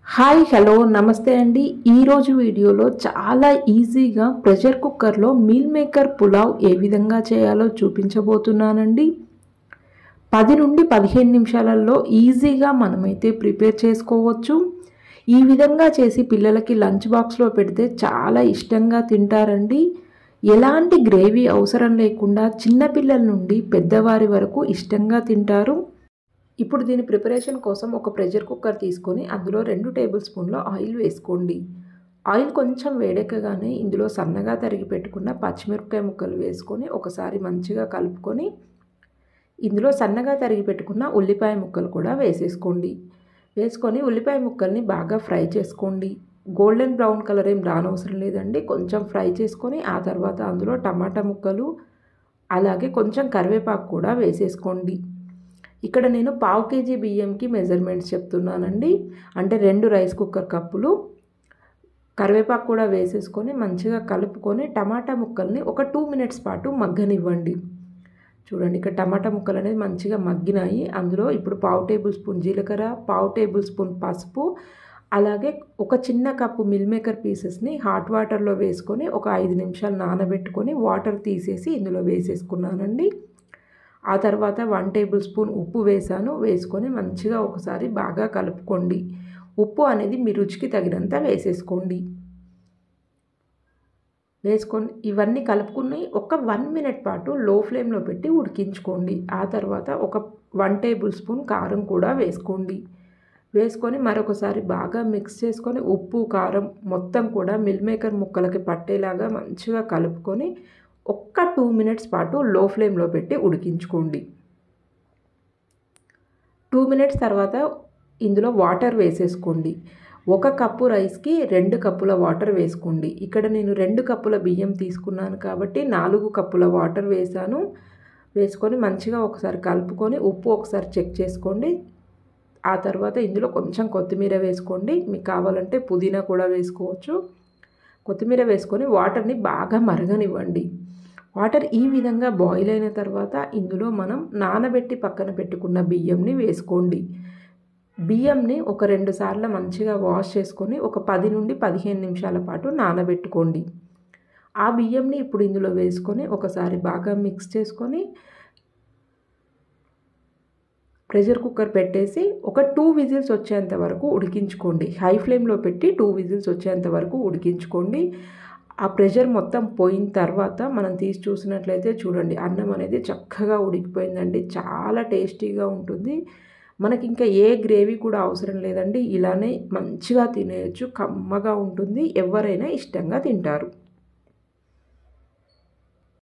Hi hello నమస్తే అండి. ఈరోజు వీడియోలో చాలా ఈజీగా ప్రెషర్ కుక్కర్లో మీల్ మేకర్ పులావ్ ఏ విధంగా చేయాలో చూపించబోతున్నానండి. 10 నుండి 15 నిమిషాలలో ఈజీగా మనమైతే ప్రిపేర్ చేసుకోవచ్చు. ఈ విధంగా చేసి పిల్లలకి లంచ్ బాక్స్లో పెడితే చాలా ఇష్టంగా తింటారండి. ఎలాంటి గ్రేవీ అవసరం లేకుండా చిన్నపిల్లల నుండి పెద్దవారి వరకు ఇష్టంగా తింటారు. ఇప్పుడు దీని ప్రిపరేషన్ కోసం ఒక ప్రెషర్ కుక్కర్ తీసుకొని అందులో 2 టేబుల్ స్పూన్ల ఆయిల్ వేసుకోండి. ఆయిల్ కొంచెం వేడెక్కగానే ఇందులో సన్నగా తరిగి పెట్టుకున్న పచ్చిమిరపకాయ ముక్కలు వేసుకొని ఒకసారి మంచిగా కలుపుకొని ఇందులో సన్నగా తరిగి పెట్టుకున్న ఉల్లిపాయ ముక్కలు కూడా వేసేసుకోండి. వేసుకొని ఉల్లిపాయ ముక్కల్ని బాగా ఫ్రై చేసుకోండి. గోల్డెన్ బ్రౌన్ కలర్ ఏం రానవసరం లేదండి. కొంచెం ఫ్రై చేసుకొని ఆ తర్వాత అందులో టమాటా ముక్కలు అలాగే కొంచెం కరివేపాకు కూడా వేసేసుకోండి. ఇక్కడ నేను 1/2 కేజీ బియ్యంకి మెజర్మెంట్స్ చెప్తున్నానండి. అంటే 2 రైస్ కుక్కర్ కప్పులు. కరివేపాకు కూడా వేసేసుకొని మంచిగా కలుపుకొని టమాటా ముక్కల్ని ఒక 2 మినిట్స్ పాటు మగ్గనివ్వండి. చూడండి, ఇక్కడ టమాటా ముక్కలు అనేది మంచిగా మగ్గినాయి. అందులో ఇప్పుడు 1/2 టేబుల్ స్పూన్ జీలకర్ర, 1/2 టేబుల్ స్పూన్ పసుపు, అలాగే ఒక చిన్న కప్పు మిల్ మేకర్ పీసెస్ని హాట్ వాటర్లో వేసుకొని ఒక 5 నిమిషాలు నానబెట్టుకొని వాటర్ తీసేసి ఇందులో వేసేసుకున్నానండి. ఆ తర్వాత 1 టేబుల్ స్పూన్ ఉప్పు వేసుకొని మంచిగా ఒకసారి బాగా కలుపుకోండి. ఉప్పు అనేది మీ రుచికి తగినంత వేసేసుకోండి. వేసుకొని ఇవన్నీ కలుపుకుని ఒక 1 మినిట్ పాటు లో ఫ్లేమ్లో పెట్టి ఉడికించుకోండి. ఆ తర్వాత ఒక 1 టేబుల్ స్పూన్ కారం కూడా వేసుకోండి. వేసుకొని మరొకసారి బాగా మిక్స్ చేసుకొని ఉప్పు కారం మొత్తం కూడా మిల్ మేకర్ ముక్కలకి పట్టేలాగా మంచిగా కలుపుకొని ఒక్క 2 మినిట్స్ పాటు లో ఫ్లేమ్లో పెట్టి ఉడికించుకోండి. 2 మినిట్స్ తర్వాత ఇందులో వాటర్ వేసేసుకోండి. 1 కప్పు రైస్కి 2 కప్పుల వాటర్ వేసుకోండి. ఇక్కడ నేను 2 కప్పుల బియ్యం తీసుకున్నాను కాబట్టి 4 కప్పుల వాటర్ వేసాను. వేసుకొని మంచిగా ఒకసారి కలుపుకొని ఉప్పు ఒకసారి చెక్ చేసుకోండి. ఆ తర్వాత ఇందులో కొంచెం కొత్తిమీర వేసుకోండి. మీకు కావాలంటే పుదీనా కూడా వేసుకోవచ్చు. కొత్తిమీర వేసుకొని వాటర్ని బాగా మరగనివ్వండి. వాటర్ ఈ విధంగా బాయిల్ అయిన తర్వాత ఇందులో మనం నానబెట్టి పక్కన పెట్టుకున్న బియ్యంని వేసుకోండి. బియ్యంని ఒక 2 సార్లు మంచిగా వాష్ చేసుకొని ఒక 10 నుండి 15 నిమిషాల పాటు నానబెట్టుకోండి. ఆ బియ్యంని ఇప్పుడు ఇందులో వేసుకొని ఒకసారి బాగా మిక్స్ చేసుకొని ప్రెషర్ కుక్కర్ పెట్టేసి ఒక 2 విజిల్స్ వచ్చేంత వరకు ఉడికించుకోండి. హై ఫ్లేమ్లో పెట్టి 2 విజిల్స్ వచ్చేంత వరకు ఉడికించుకోండి. ఆ ప్రెషర్ మొత్తం పోయిన తర్వాత మనం తీసి చూసినట్లయితే చూడండి, అన్నం అనేది చక్కగా ఉడికిపోయిందండి. చాలా టేస్టీగా ఉంటుంది. మనకి ఇంకా ఏ గ్రేవీ కూడా అవసరం లేదండి. ఇలానే మంచిగా తినేయచ్చు. కమ్మగా ఉంటుంది. ఎవరైనా ఇష్టంగా తింటారు.